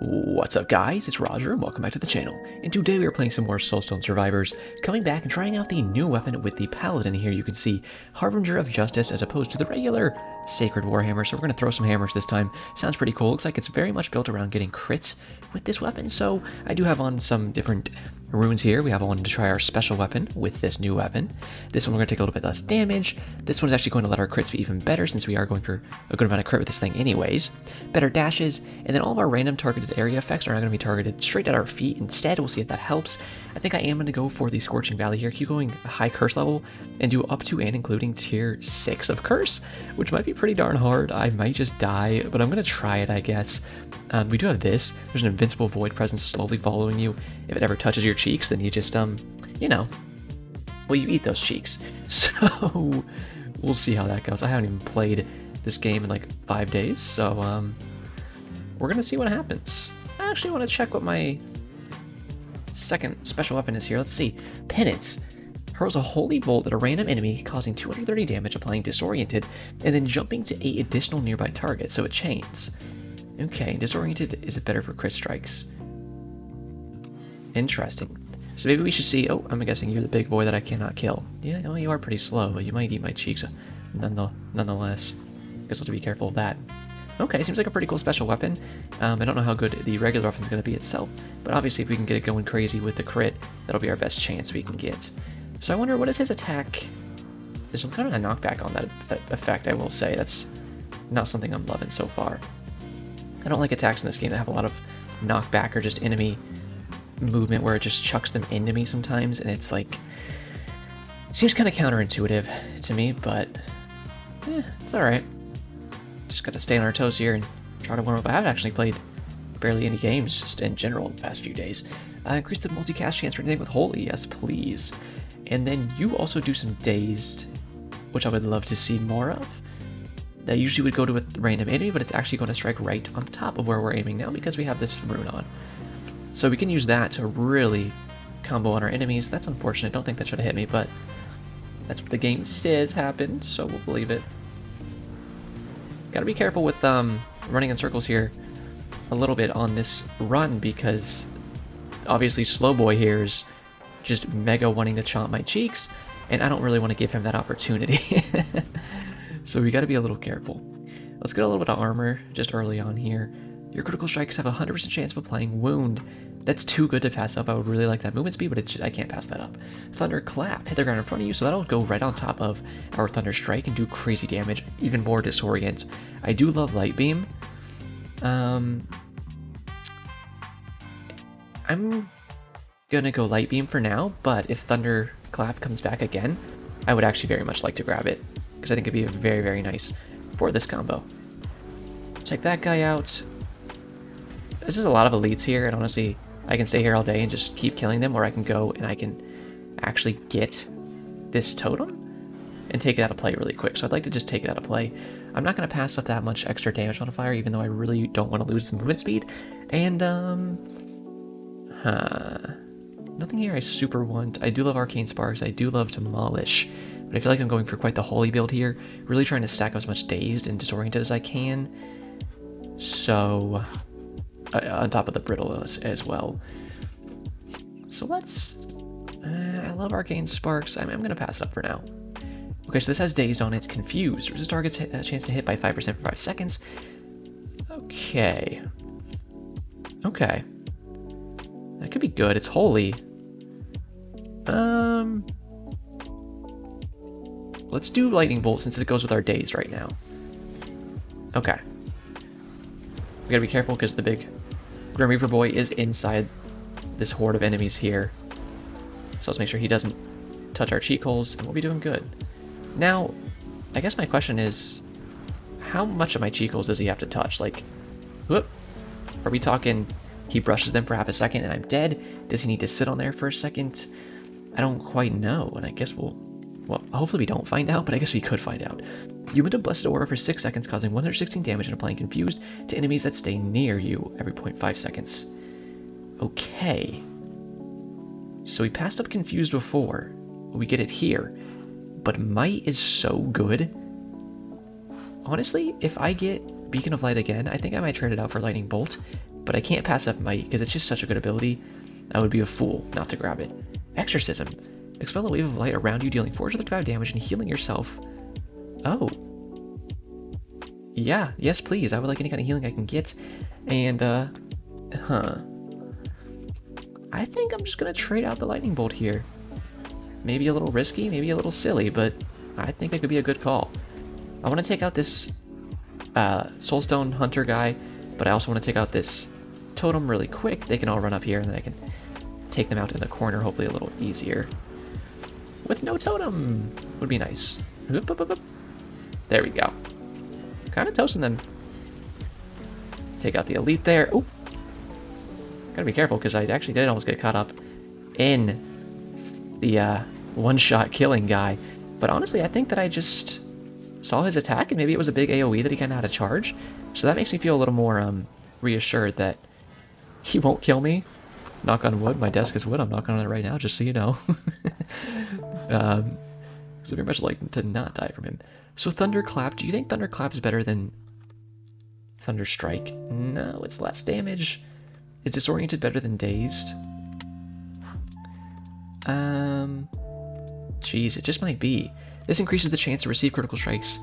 What's up guys, it's Roger and welcome back to the channel. And today we are playing some more Soulstone Survivors, coming back and trying out the new weapon with the Paladin here. You can see Harbinger of Justice as opposed to the regular Sacred Warhammer, so we're going to throw some hammers this time. Sounds pretty cool. Looks like it's very much built around getting crits with this weapon, so I do have on some different runes here. We have one to try our special weapon with this new weapon. This one we're going to take a little bit less damage. This one's actually going to let our crits be even better since we are going for a good amount of crit with this thing anyways. Better dashes, and then all of our random targeted area effects are now going to be targeted straight at our feet instead. We'll see if that helps. I think I am going to go for the Scorching Valley here, keep going a high curse level, and do up to and including tier 6 of curse, which might be pretty darn hard. I might just die, but I'm going to try it, I guess. We do have this. There's an invincible void presence slowly following you. If it ever touches your cheeks, then you just, you know, well, you eat those cheeks. So, we'll see how that goes. I haven't even played this game in like 5 days, so, we're gonna see what happens. I actually want to check what my second special weapon is here. Let's see. Penance. Hurls a holy bolt at a random enemy, causing 230 damage, applying disoriented, and then jumping to 8 additional nearby targets, so it chains. Okay, disoriented, is it better for crit strikes? Interesting. So maybe we should see... Oh, I'm guessing you're the big boy that I cannot kill. Yeah, well, you are pretty slow, but you might eat my cheeks nonetheless. Guess I'll have to be careful of that. Okay, seems like a pretty cool special weapon. I don't know how good the regular weapon's going to be itself, but obviously if we can get it going crazy with the crit, that'll be our best chance we can get. So I wonder, what is his attack? There's some kind of a knockback on that effect, I will say. That's not something I'm loving so far. I don't like attacks in this game that have a lot of knockback or just enemy movement where it just chucks them into me sometimes, and it's like... seems kind of counterintuitive to me, but... it's alright. Just gotta stay on our toes here and try to warm up. I haven't actually played barely any games, just in general, in the past few days. Increase the multicast chance for anything with Holy, yes please. And then you also do some Dazed, which I would love to see more of. That usually would go to a random enemy, but it's actually going to strike right on top of where we're aiming now because we have this rune on. So we can use that to really combo on our enemies. That's unfortunate. I don't think that should have hit me, but that's what the game says happened, so we'll believe it. Gotta be careful with running in circles here a little bit on this run because obviously Slow Boy here is just mega wanting to chomp my cheeks, and I don't really want to give him that opportunity. So we got to be a little careful. Let's get a little bit of armor just early on here. Your critical strikes have a 100% chance of applying wound. That's too good to pass up. I would really like that movement speed, but I can't pass that up. Thunder Clap. Hit the ground in front of you, so that'll go right on top of our Thunder Strike and do crazy damage, even more disorient. I do love Light Beam. I'm gonna go Light Beam for now, but if Thunder Clap comes back again, I would actually very much like to grab it, because I think it'd be very, very nice for this combo. Check that guy out. This is a lot of elites here, and honestly, I can stay here all day and just keep killing them, or I can go and I can actually get this totem and take it out of play really quick. So I'd like to just take it out of play. I'm not going to pass up that much extra damage modifier, even though I really don't want to lose some movement speed. And, nothing here I super want. I do love Arcane Sparks. I do love Demolish. But I feel like I'm going for quite the holy build here, really trying to stack up as much Dazed and Disoriented as I can. So, on top of the Brittle as well. So let's... I love Arcane Sparks. I'm going to pass it up for now. Okay, so this has Dazed on it. Confused. Resist target's a chance to hit by 5% for 5 seconds. Okay. Okay. That could be good. It's holy. Let's do Lightning Bolt since it goes with our Dazed right now. Okay. We gotta be careful because the big Grim Reaper boy is inside this horde of enemies here. So let's make sure he doesn't touch our cheek holes, and we'll be doing good. Now, I guess my question is, how much of my cheek holes does he have to touch? Like, whoop. Are we talking he brushes them for half a second and I'm dead? Does he need to sit on there for a second? I don't quite know, and I guess well, hopefully we don't find out, but I guess we could find out. You emit a Blessed Aura for 6 seconds, causing 116 damage and applying Confused to enemies that stay near you every 0.5 seconds. Okay. So we passed up Confused before. We get it here. But Might is so good. Honestly, if I get Beacon of Light again, I think I might trade it out for Lightning Bolt, but I can't pass up Might because it's just such a good ability. I would be a fool not to grab it. Exorcism. Expel a wave of light around you, dealing 435 damage and healing yourself. Oh. Yeah, yes please. I would like any kind of healing I can get. And, I think I'm just gonna trade out the lightning bolt here. Maybe a little risky, maybe a little silly, but I think it could be a good call. I want to take out this Soulstone Hunter guy, but I also want to take out this totem really quick. They can all run up here, and then I can take them out in the corner, hopefully a little easier. With no totem! Would be nice. Oop, oop, oop, oop. There we go. Kind of toasting them. Take out the elite there. Oop. Gotta be careful, because I actually did almost get caught up in the one-shot killing guy. But honestly, I think that I just saw his attack, and maybe it was a big AoE that he kind of had to charge. So that makes me feel a little more reassured that he won't kill me. Knock on wood. My desk is wood. I'm knocking on it right now, just so you know. So very much like to not die from him. So Thunderclap. Do you think Thunderclap is better than Thunderstrike? No, it's less damage. Is Disoriented better than Dazed? Geez, it just might be. This increases the chance to receive critical strikes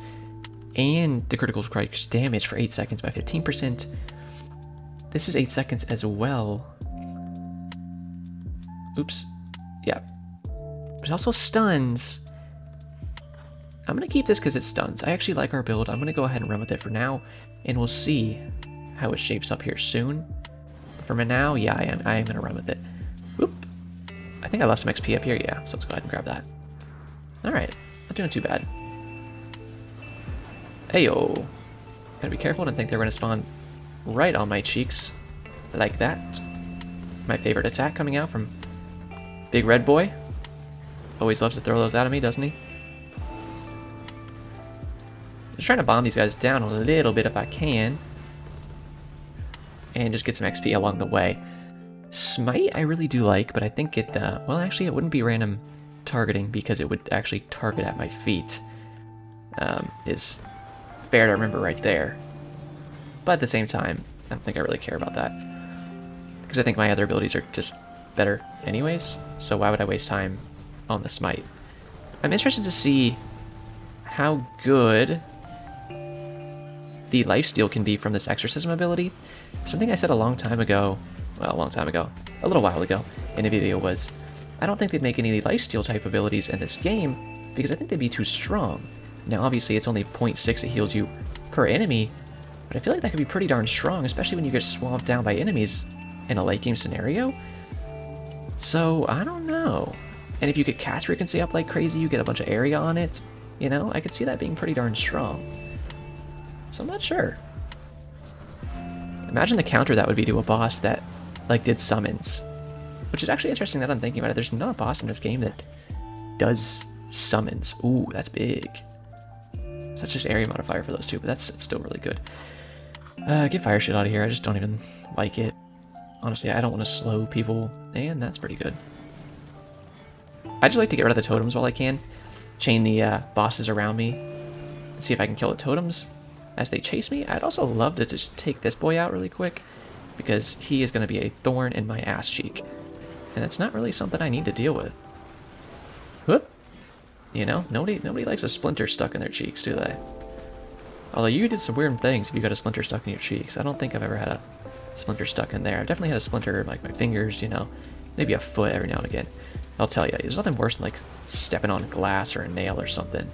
and the critical strikes damage for 8 seconds by 15%. This is 8 seconds as well. Oops. Yeah. But it also stuns. I'm going to keep this because it stuns. I actually like our build. I'm going to go ahead and run with it for now, and we'll see how it shapes up here soon. For now, yeah, I am going to run with it. Whoop. I think I left some XP up here, yeah, so let's go ahead and grab that. Alright, not doing too bad. Heyo. Gotta be careful, I didn't think they were going to spawn right on my cheeks. Like that. My favorite attack coming out from Big Red Boy. Always loves to throw those out of me, doesn't he? Just trying to bomb these guys down a little bit if I can. And just get some XP along the way. Smite I really do like, but I think it, well actually it wouldn't be random targeting because it would actually target at my feet. Is fair to remember right there. But at the same time, I don't think I really care about that. Because I think my other abilities are just better anyways, so why would I waste time on the Smite? I'm interested to see how good the lifesteal can be from this Exorcism ability. Something I said a long time ago, well, a long time ago, a little while ago in a video was, I don't think they'd make any lifesteal type abilities in this game because I think they'd be too strong. Now obviously it's only 0.6 it heals you per enemy, but I feel like that could be pretty darn strong, especially when you get swamped down by enemies in a late game scenario. So, I don't know. And if you get cast frequency up like crazy, you get a bunch of area on it, you know, I could see that being pretty darn strong. So I'm not sure. Imagine the counter that would be to a boss that, like, did summons. Which is actually interesting that I'm thinking about it. There's not a boss in this game that does summons. Ooh, that's big. So that's just area modifier for those two, but it's still really good. Get fire shit out of here. I just don't even like it. Honestly, I don't want to slow people, and that's pretty good. I just like to get rid of the totems while I can. Chain the bosses around me. And see if I can kill the totems as they chase me. I'd also love to just take this boy out really quick, because he is going to be a thorn in my ass cheek. And that's not really something I need to deal with. Whoop! You know, nobody likes a splinter stuck in their cheeks, do they? Although you did some weird things if you got a splinter stuck in your cheeks. I don't think I've ever had a splinter stuck in there. I've definitely had a splinter in like my fingers, you know, maybe a foot every now and again. I'll tell you, there's nothing worse than like stepping on glass or a nail or something.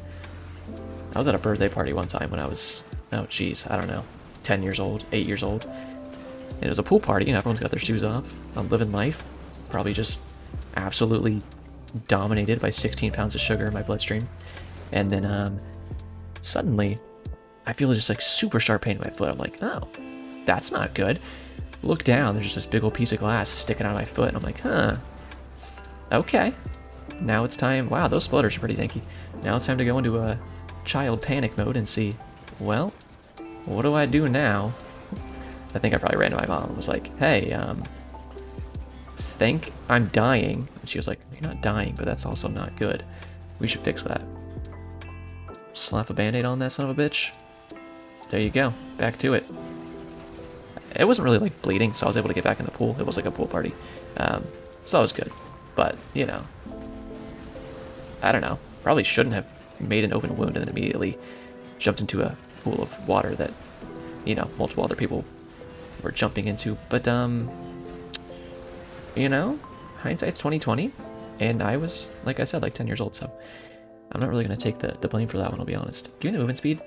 I was at a birthday party one time when I was, oh geez, I don't know, 10 years old, 8 years old. And it was a pool party, and everyone's got their shoes off. I'm living life. Probably just absolutely dominated by 16 pounds of sugar in my bloodstream. And then, suddenly, I feel just like super sharp pain in my foot. I'm like, oh, that's not good. Look down, there's just this big old piece of glass sticking out of my foot. And I'm like, huh, okay. Now it's time, wow, those splitters are pretty dinky. Now it's time to go into a child panic mode and see, well, what do I do now? I think I probably ran to my mom and was like, hey, think I'm dying. And she was like, you're not dying, but that's also not good. We should fix that. Slap a band-aid on that son of a bitch. There you go. Back to it. it wasn't really like bleeding, so I was able to get back in the pool. It was like a pool party. So that was good. But, you know, I don't know. Probably shouldn't have made an open wound and then immediately jumped into a pool of water that, you know, multiple other people were jumping into. But, you know, hindsight's 2020, and I was, like I said, like 10 years old, so I'm not really going to take the blame for that one, I'll be honest. Give me the movement speed.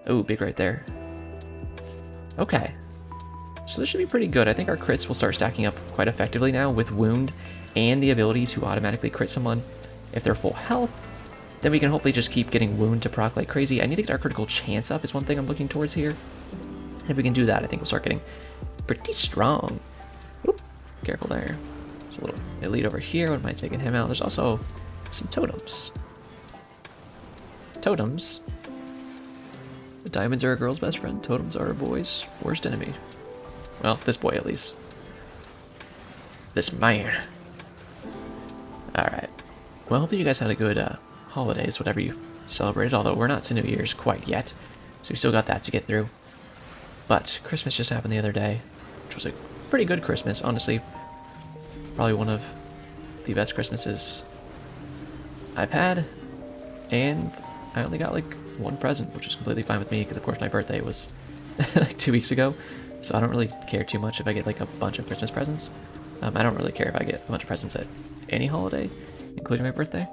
Oh, big right there. Okay. So this should be pretty good. I think our crits will start stacking up quite effectively now with wound and the ability to automatically crit someone if they're full health. Then we can hopefully just keep getting wound to proc like crazy. I need to get our critical chance up is one thing I'm looking towards here. And if we can do that, I think we'll start getting pretty strong. Oop, careful there. There's a little elite over here. What am I taking him out? There's also some totems. Totems. The diamonds are a girl's best friend. Totems are a boy's worst enemy. Well, this boy at least. This man. Alright. Well, hopefully you guys had a good holidays, whatever you celebrated, although we're not to New Year's quite yet, so we still got that to get through. But Christmas just happened the other day, which was a pretty good Christmas, honestly. Probably one of the best Christmases I've had, and I only got like one present, which is completely fine with me, because of course my birthday was like 2 weeks ago, so I don't really care too much if I get like a bunch of Christmas presents. I don't really care if I get a bunch of presents at any holiday, including my birthday.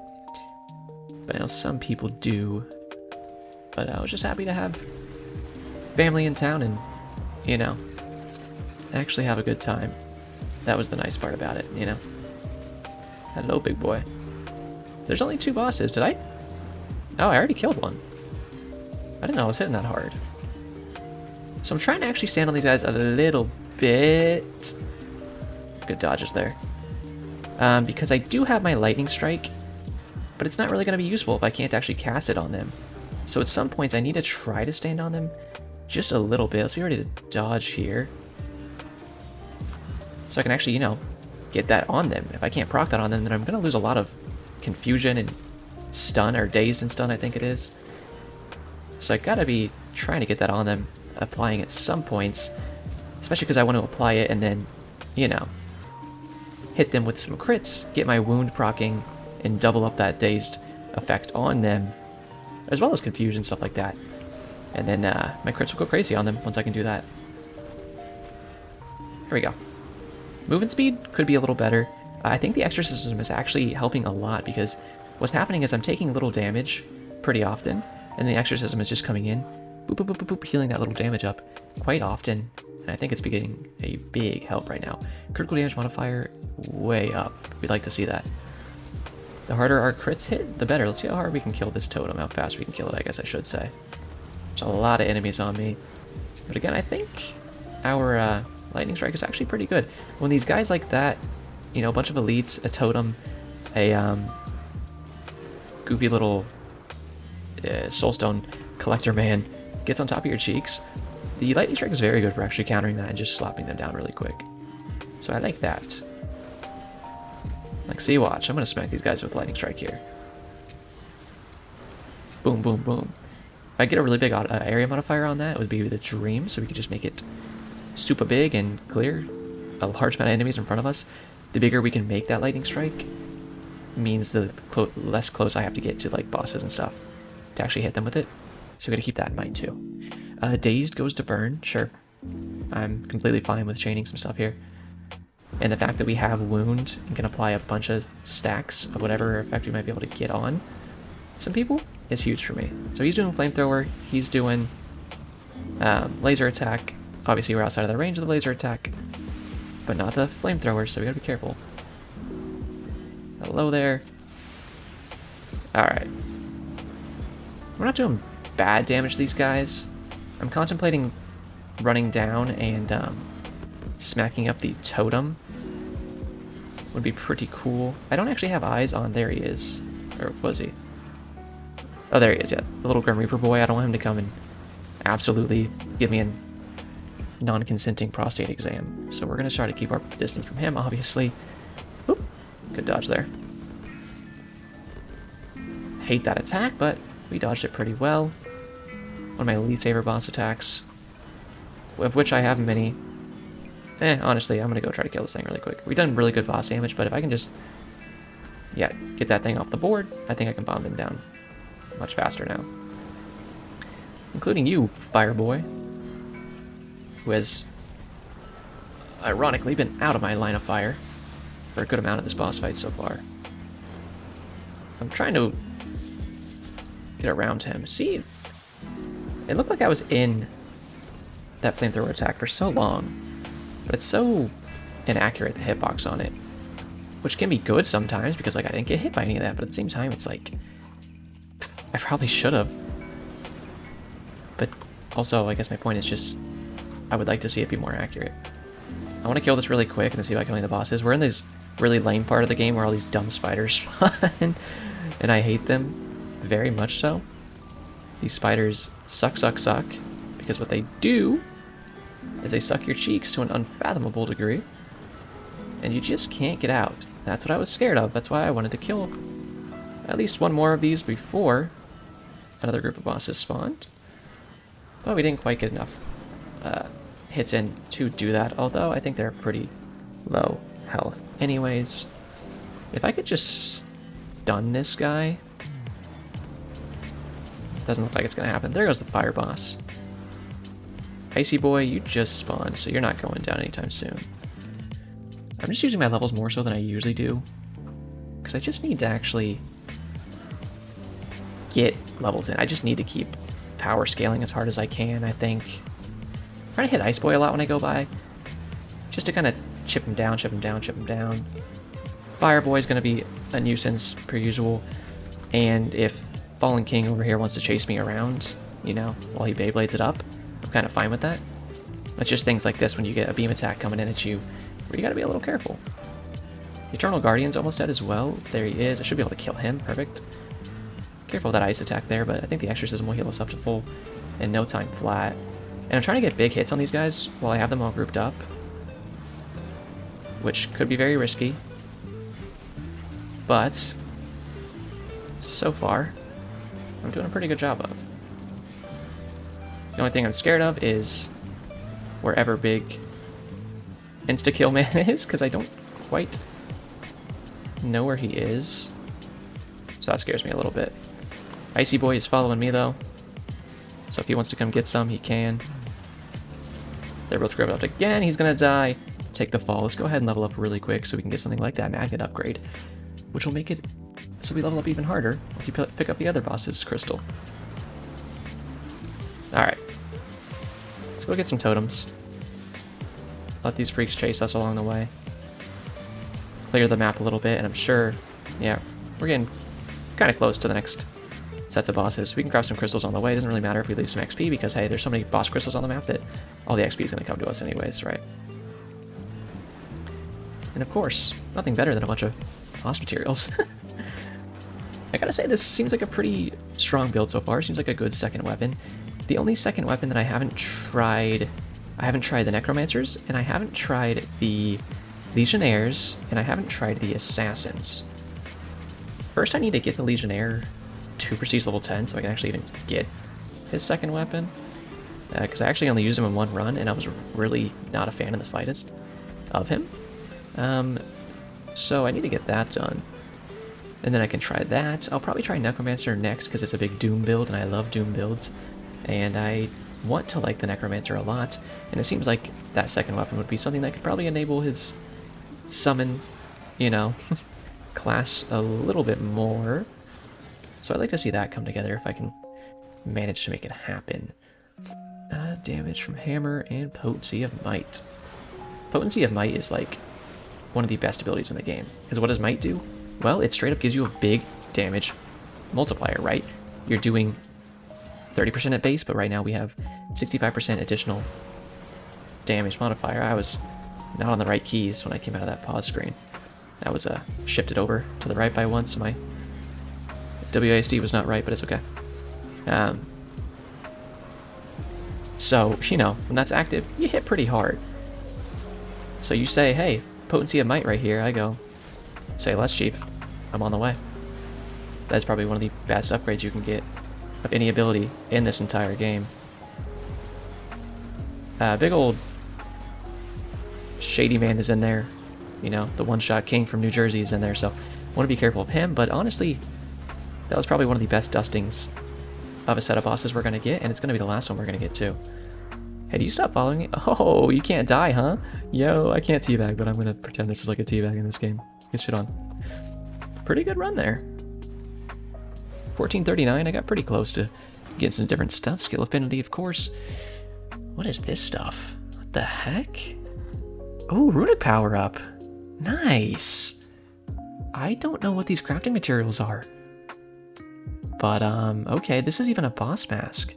But I know some people do. But I was just happy to have family in town and, you know, actually have a good time. That was the nice part about it, you know. Hello, big boy. There's only 2 bosses, did I? Oh, I already killed one. I didn't know I was hitting that hard. So I'm trying to actually stand on these guys a little bit. Good dodges there. Because I do have my lightning strike, but it's not really going to be useful if I can't actually cast it on them. So at some points I need to try to stand on them just a little bit. Let's be ready to dodge here. So I can actually, you know, get that on them. If I can't proc that on them, then I'm going to lose a lot of confusion and stun, or dazed and stun I think it is. So I gotta be trying to get that on them, applying at some points, especially because I want to apply it and then, you know, hit them with some crits, get my wound procking, and double up that dazed effect on them, as well as confusion, stuff like that. And then my crits will go crazy on them once I can do that. Here we go. Movement speed could be a little better. I think the exorcism is actually helping a lot, because what's happening is I'm taking little damage pretty often, and the exorcism is just coming in, boop, boop, boop, boop, boop, healing that little damage up quite often. And I think it's getting a big help right now. Critical damage modifier way up. We'd like to see that. The harder our crits hit, the better. Let's see how hard we can kill this totem, how fast we can kill it, I guess I should say. There's a lot of enemies on me. But again, I think our lightning strike is actually pretty good. When these guys like that, you know, a bunch of elites, a totem, a goofy little soulstone collector man gets on top of your cheeks, the lightning strike is very good for actually countering that and just slapping them down really quick. So I like that. Like, see, watch. I'm going to smack these guys with lightning strike here. Boom, boom, boom. If I get a really big area modifier on that, it would be the dream, so we could just make it super big and clear a large amount of enemies in front of us. The bigger we can make that lightning strike means the less close I have to get to like bosses and stuff to actually hit them with it. So we gotta keep that in mind too. Dazed goes to burn, sure. I'm completely fine with chaining some stuff here. And the fact that we have wound and can apply a bunch of stacks of whatever effect we might be able to get on some people is huge for me. So he's doing flamethrower, he's doing laser attack. Obviously we're outside of the range of the laser attack, but not the flamethrower, so we gotta be careful. Hello there. Alright. We're not doing bad damage to these guys. I'm contemplating running down and smacking up the totem. Would be pretty cool. I don't actually have eyes on. There he is. Or was he? Oh, there he is, yeah. The little Grim Reaper boy. I don't want him to come and absolutely give me a non-consenting prostate exam. So we're going to try to keep our distance from him, obviously. Oop. Good dodge there. Hate that attack, but we dodged it pretty well. One of my least favorite boss attacks, of which I have many. Honestly, I'm gonna go try to kill this thing really quick. We've done really good boss damage, but if I can just, yeah, get that thing off the board, I think I can bomb him down much faster now. Including you, Fire Boy, who has ironically been out of my line of fire for a good amount of this boss fight so far. I'm trying to get around him. See, it looked like I was in that flamethrower attack for so long, but it's so inaccurate, the hitbox on it, which can be good sometimes because like I didn't get hit by any of that, but at the same time it's like I probably should have. But also, I guess my point is just I would like to see it be more accurate. I want to kill this really quick and then see if I can lay the bosses. We're in this really lame part of the game where all these dumb spiders spawn, and I hate them very much so. These spiders suck, because what they do is they suck your cheeks to an unfathomable degree, and you just can't get out. That's what I was scared of. That's why I wanted to kill at least one more of these before another group of bosses spawned. But we didn't quite get enough hits in to do that, although I think they're pretty low health anyways. If I could just stun this guy. Doesn't look like it's gonna happen. There goes the fire boss. Icy boy, you just spawned, so you're not going down anytime soon. I'm just using my levels more so than I usually do, because I just need to actually get levels in. I just need to keep power scaling as hard as I can, I think. I'm trying to hit Ice Boy a lot when I go by, just to kind of chip him down. Fire Boy is going to be a nuisance, per usual, and if Fallen King over here wants to chase me around, you know, while he Beyblades it up, I'm kind of fine with that. It's just things like this when you get a beam attack coming in at you, where you gotta be a little careful. Eternal Guardian's almost dead as well. There he is. I should be able to kill him. Perfect. Careful of that ice attack there, but I think the Exorcism will heal us up to full in no time flat. And I'm trying to get big hits on these guys while I have them all grouped up, which could be very risky. But so far, I'm doing a pretty good job of. The only thing I'm scared of is wherever big insta-kill man is, because I don't quite know where he is. So that scares me a little bit. Icy Boy is following me though, so if he wants to come get some, he can. They're both scrubbed up again. He's gonna die. Take the fall. Let's go ahead and level up really quick so we can get something like that magnet upgrade, which will make it so we level up even harder once you pick up the other boss's crystal. Alright. Let's go get some totems. Let these freaks chase us along the way. Clear the map a little bit, and I'm sure, yeah, we're getting kind of close to the next set of bosses. We can grab some crystals on the way. It doesn't really matter if we leave some XP, because hey, there's so many boss crystals on the map that all the XP is going to come to us anyways, right? And of course, nothing better than a bunch of boss materials. I gotta say, this seems like a pretty strong build so far. Seems like a good second weapon. The only second weapon that I haven't tried the Necromancers, and I haven't tried the Legionnaires, and I haven't tried the Assassins. First, I need to get the Legionnaire to Prestige level 10 so I can actually even get his second weapon. Because I actually only used him in one run, and I was really not a fan in the slightest of him. So I need to get that done. And then I can try that. I'll probably try Necromancer next because it's a big Doom build, and I love Doom builds. And I want to like the Necromancer a lot, and it seems like that second weapon would be something that could probably enable his summon, you know, class a little bit more. So I'd like to see that come together if I can manage to make it happen. Damage from Hammer and Potency of Might. Potency of Might is like one of the best abilities in the game. Because what does Might do? Well, it straight up gives you a big damage multiplier, right? You're doing 30% at base, but right now we have 65% additional damage modifier. I was not on the right keys when I came out of that pause screen. That was shifted over to the right by one, so my WASD was not right, but it's okay. So, you know, when that's active, you hit pretty hard. So you say, hey, Potency of Might right here, I go, say less, Chief. I'm on the way. That's probably one of the best upgrades you can get of any ability in this entire game. Big old Shady Man is in there. You know, the one-shot king from New Jersey is in there, so I want to be careful of him, but honestly, that was probably one of the best dustings of a set of bosses we're going to get, and it's going to be the last one we're going to get, too. Hey, do you stop following me? Oh, you can't die, huh? Yo, I can't teabag, but I'm going to pretend this is like a teabag in this game. Get shit on. Pretty good run there. 1439, I got pretty close to getting some different stuff. Skill affinity, of course. What is this stuff? What the heck? Oh, runic power up. Nice. I don't know what these crafting materials are. But, okay, this is even a boss mask.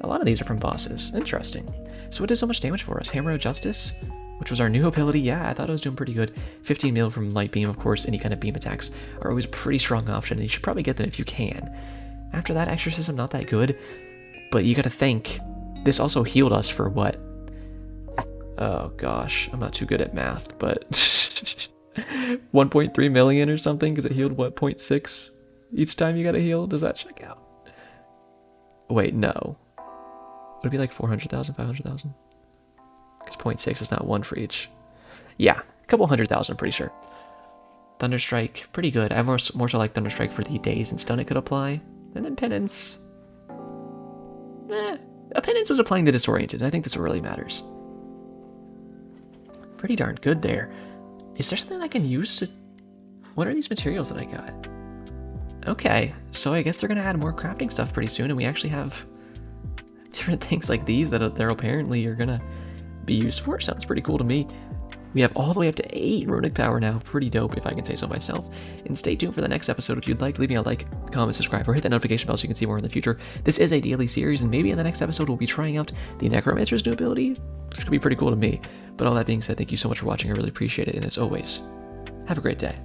A lot of these are from bosses. Interesting. So it did so much damage for us. Hammer of Justice, which was our new ability. Yeah, I thought it was doing pretty good. 15 mil from Light Beam, of course. Any kind of beam attacks are always a pretty strong option, and you should probably get them if you can. After that, Exorcism, not that good. But you gotta think, this also healed us for what? Oh gosh, I'm not too good at math, but 1.3 million or something, because it healed, what, 0.6 each time you got to heal? Does that check out? Wait, no. Would it be like 400,000, 500,000? Because 0.6 is not 1 for each. Yeah, a couple 100,000, I'm pretty sure. Thunderstrike, pretty good. I more so like Thunderstrike for the days and stun it could apply. And then Penance. A Penance was applying the Disoriented, and I think that's what really matters. Pretty darn good there. Is there something I can use to... What are these materials that I got? Okay, so I guess they're going to add more crafting stuff pretty soon, and we actually have different things like these that they're apparently are going to be used for. Sounds pretty cool to me. We have all the way up to 8 runic power now. Pretty dope, if I can say so myself. And stay tuned for the next episode if you'd like. Leave me a like, comment, subscribe, or hit that notification bell so you can see more in the future. This is a daily series, and maybe in the next episode we'll be trying out the Necromancer's new ability, which could be pretty cool to me. But all that being said, thank you so much for watching. I really appreciate it, and as always, have a great day.